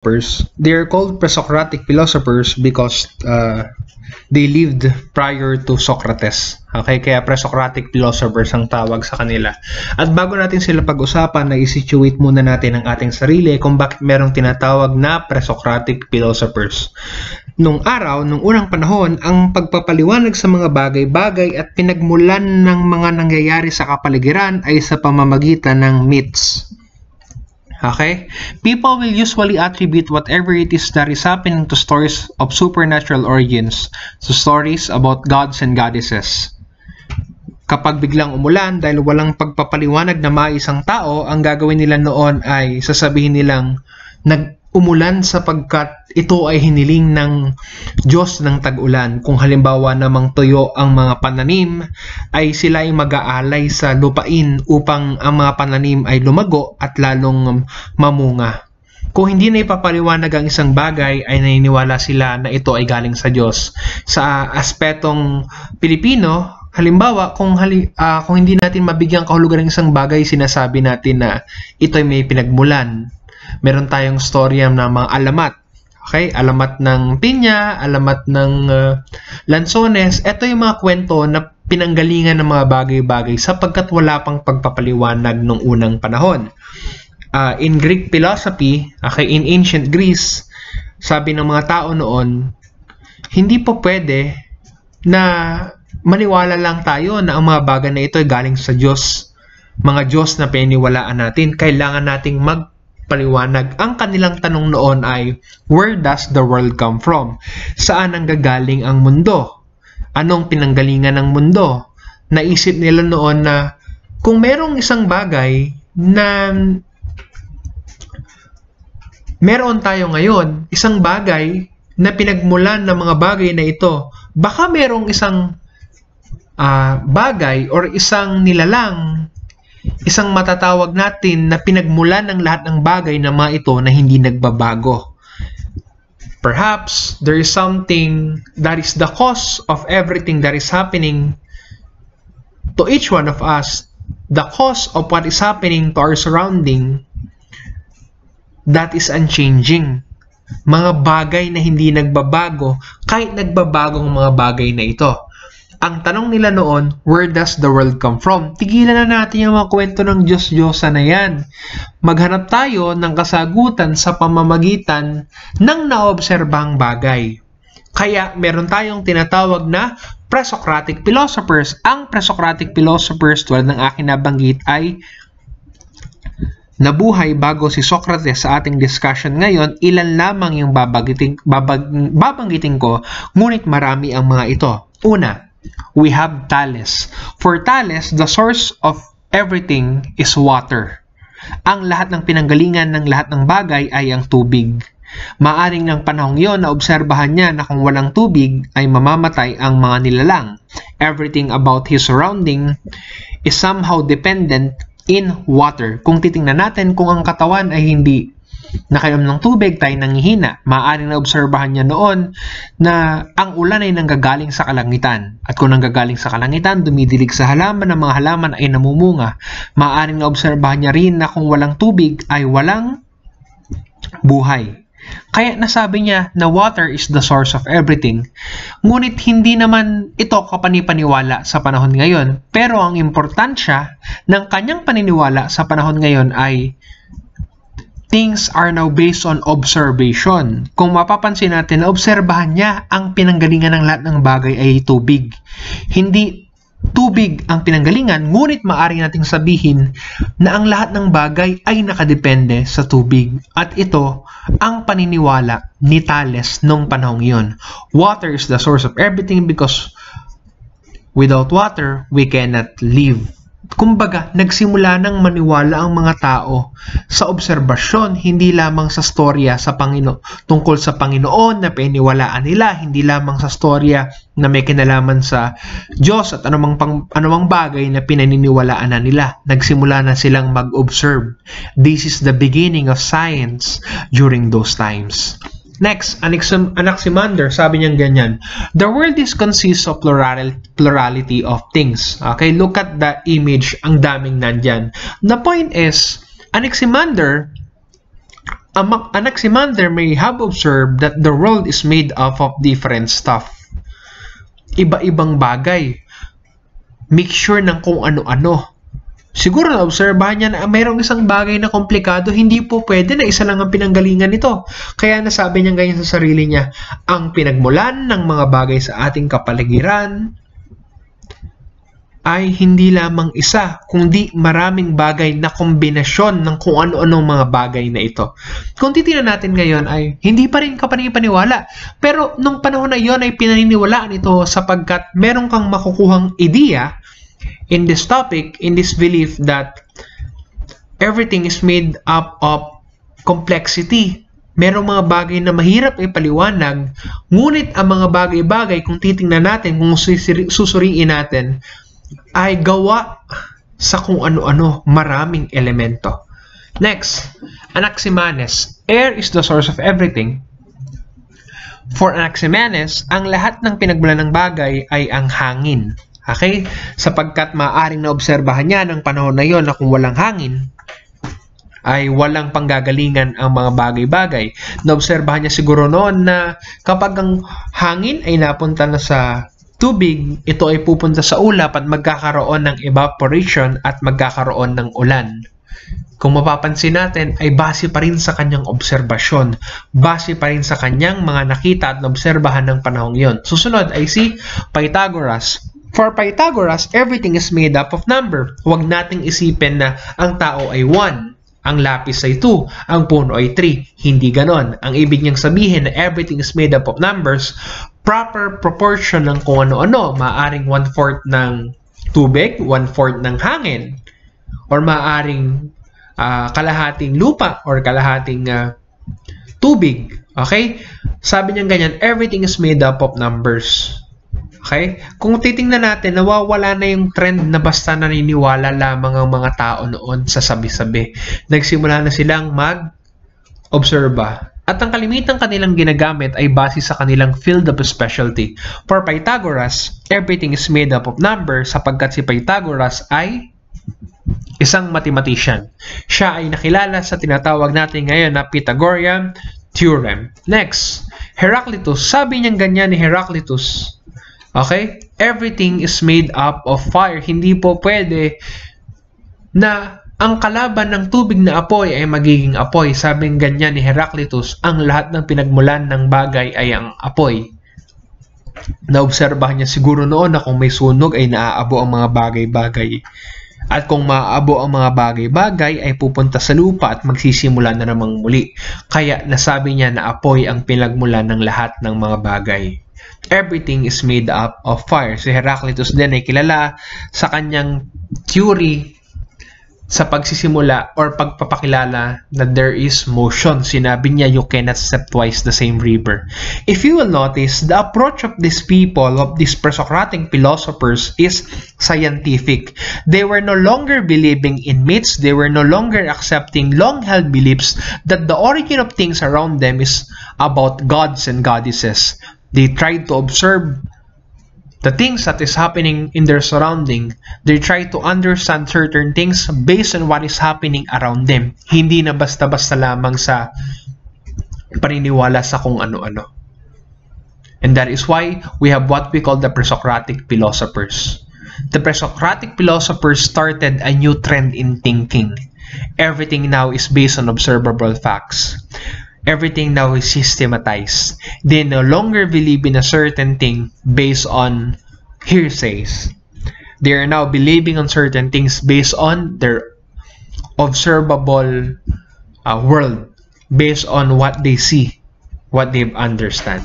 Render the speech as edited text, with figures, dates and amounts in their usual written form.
They're called pre-Socratic philosophers because they lived prior to Socrates. Okay, kaya pre-Socratic philosophers ang tawag sa kanila. At bago natin sila pag-usapan, na-situate muna natin ang ating sarili kung bakit merong tinatawag na pre-Socratic philosophers. Nung unang panahon, ang pagpapaliwanag sa mga bagay-bagay at pinagmulan ng mga nangyayari sa kapaligiran ay sa pamamagitan ng myths. Okay? People will usually attribute whatever it is that is happening to stories of supernatural origins, to stories about gods and goddesses. Kapag biglang umulan dahil walang pagpapaliwanag na maisang tao, ang gagawin nila noon ay sasabihin nilang umulan sapagkat ito ay hiniling ng Diyos ng tag-ulan. Kung halimbawa namang tuyo ang mga pananim, ay sila ay mag-aalay sa lupain upang ang mga pananim ay lumago at lalong mamunga. Kung hindi na ipapaliwanag ang isang bagay, ay naniniwala sila na ito ay galing sa Diyos. Sa aspetong Pilipino, halimbawa, kung hindi natin mabigyan kahulugan ng isang bagay, sinasabi natin na ito ay may pinagmulan. Meron tayong storya na mga alamat. Okay? Alamat ng pinya, alamat ng lansones. Ito yung mga kwento na pinanggalingan ng mga bagay-bagay sapagkat wala pang pagpapaliwanag nung unang panahon. In Greek philosophy, okay, in ancient Greece, sabi ng mga tao noon, hindi po pwede na maniwala lang tayo na ang mga bagay na ito ay galing sa Diyos. Mga Diyos na pininiwalaan natin, kailangan nating paliwanag. Ang kanilang tanong noon ay, where does the world come from? Saan ang gagaling ang mundo? Anong pinanggalingan ng mundo? Naisip nila noon na kung merong isang bagay na meron tayo ngayon, isang bagay na pinagmulan ng mga bagay na ito, baka merong isang bagay or isang nilalang, isang matatawag natin na pinagmulan ng lahat ng bagay na mga ito na hindi nagbabago. Perhaps there is something that is the cause of everything that is happening to each one of us, the cause of what is happening to our surrounding, that is unchanging. Mga bagay na hindi nagbabago kahit nagbabagong mga bagay na ito. Ang tanong nila noon, where does the world come from? Tigilan na natin yung mga kwento ng Diyos-Diyosa na yan. Maghanap tayo ng kasagutan sa pamamagitan ng naobserbang bagay. Kaya meron tayong tinatawag na pre-Socratic philosophers. Ang pre-Socratic philosophers, tulad ng aking nabanggit, ay nabuhay bago si Socrates. Sa ating discussion ngayon, ilan lamang yung babanggitin ko, ngunit marami ang mga ito. Una, we have Thales. For Thales, the source of everything is water. Ang lahat ng pinanggalingan ng lahat ng bagay ay ang tubig. Maaring ng panahong yon na obserbahan niya na kung walang tubig ay mamamatay ang mga nilalang. Everything about his surrounding is somehow dependent in water. Kung titingnan natin, kung ang katawan ay hindi nakainom ng tubig, tayo nanghihina. Maaaring naobserbahan niya noon na ang ulan ay nanggagaling sa kalangitan. At kung nanggagaling sa kalangitan, dumidilig sa halaman, ng mga halaman ay namumunga. Maaaring naobserbahan niya rin na kung walang tubig ay walang buhay. Kaya nasabi niya na water is the source of everything. Ngunit hindi naman ito kapanipaniwala sa panahon ngayon. Pero ang importansya ng kanyang paniniwala sa panahon ngayon ay things are now based on observation. Kung mapapansin natin, obserbahan niya ang pinanggalingan ng lahat ng bagay ay tubig. Hindi tubig ang pinanggalingan, ngunit maaari nating sabihin na ang lahat ng bagay ay nakadepende sa tubig. At ito ang paniniwala ni Thales nung panahong iyon. Water is the source of everything because without water, we cannot live. Kumbaga, nagsimula nang maniwala ang mga tao sa obserbasyon, hindi lamang sa storya sa tungkol sa Panginoon na piniwalaan nila, hindi lamang sa storya na may kinalaman sa Diyos at anumang bagay na pinaniniwalaan na nila. Nagsimula na silang mag-observe. This is the beginning of science during those times. Next, Anaximander, sabi niya ganyan, the world is consists of plurality of things. Okay, look at the image, ang daming nandyan. The point is, Anaximander, Anaximander may have observed that the world is made up of different stuff. Iba-ibang bagay. Mixture ng kung ano-ano. Siguro na-obserbahan niya na mayroong isang bagay na komplikado, hindi po pwede na isa lang ang pinanggalingan nito. Kaya nasabi niya ganyan sa sarili niya, ang pinagmulan ng mga bagay sa ating kapaligiran ay hindi lamang isa, kundi maraming bagay na kombinasyon ng kung ano-anong mga bagay na ito. Kung titingnan natin ngayon ay hindi pa rin kapanipaniwala. Pero nung panahon na yon ay pinaniniwalaan ito sapagkat meron kang makukuhang ideya in this topic, in this belief that everything is made up of complexity. Merong mga bagay na mahirap ipaliwanag, ngunit ang mga bagay-bagay, kung titingnan natin, kung susuriin natin, ay gawa sa kung ano-ano, maraming elemento. Next, Anaximenes. Air is the source of everything. For Anaximenes, ang lahat ng pinagmulan ng bagay ay ang hangin. Okay? Sapagkat maaaring naobserbahan niya ng panahon na yon na kung walang hangin, ay walang panggagalingan ang mga bagay-bagay. Naobserbahan niya siguro noon na kapag ang hangin ay napunta na sa tubig, ito ay pupunta sa ulap at magkakaroon ng evaporation at magkakaroon ng ulan. Kung mapapansin natin, ay base pa rin sa kanyang obserbasyon. Base pa rin sa kanyang mga nakita at naobserbahan ng panahong yon. Susunod ay si Pythagoras. For Pythagoras, everything is made up of number. Huwag nating isipin na ang tao ay 1, ang lapis ay 2, ang puno ay 3. Hindi ganon. Ang ibig niyang sabihin na everything is made up of numbers, proper proportion ng kung ano-ano. Maaaring 1/4 ng tubig, 1/4 ng hangin, or maaaring kalahating lupa or kalahating tubig. Okay? Sabi niya ganyan, everything is made up of numbers. Okay? Kung titingnan natin, nawawala na yung trend na basta naniniwala lamang ang mga tao noon sa sabi-sabi. Nagsimula na silang mag-obserba. At ang kalimitang kanilang ginagamit ay base sa kanilang field of specialty. For Pythagoras, everything is made up of numbers sapagkat si Pythagoras ay isang mathematician. Siya ay nakilala sa tinatawag natin ngayon na Pythagorean theorem. Next, Heraclitus. Sabi niyang ganyan ni Heraclitus, okay? Everything is made up of fire. Hindi po pwede na ang kalaban ng tubig na apoy ay magiging apoy. Sabing ganyan ni Heraclitus, ang lahat ng pinagmulan ng bagay ay ang apoy. Naobserbahan niya siguro noon na kung may sunog ay naaabo ang mga bagay-bagay. At kung maaabo ang mga bagay-bagay ay pupunta sa lupa at magsisimula na namang muli. Kaya nasabi niya na apoy ang pinagmulan ng lahat ng mga bagay. Everything is made up of fire. Si Heraclitus din ay kilala sa kanyang theory sa pagsisimula or pagpapakilala na there is motion. Sinabi niya, you cannot step twice the same river. If you will notice, the approach of these people, of these pre-Socratic philosophers, is scientific. They were no longer believing in myths. They were no longer accepting long-held beliefs that the origin of things around them is about gods and goddesses. They tried to observe the things that is happening in their surrounding. They try to understand certain things based on what is happening around them. Hindi na basta-basta lamang sa paniniwala sa kung ano-ano. And that is why we have what we call the pre-Socratic philosophers. The pre-Socratic philosophers started a new trend in thinking. Everything now is based on observable facts. Everything now is systematized. They no longer believe in a certain thing based on hearsays. They are now believing on certain things based on their observable world, based on what they see, what they understand.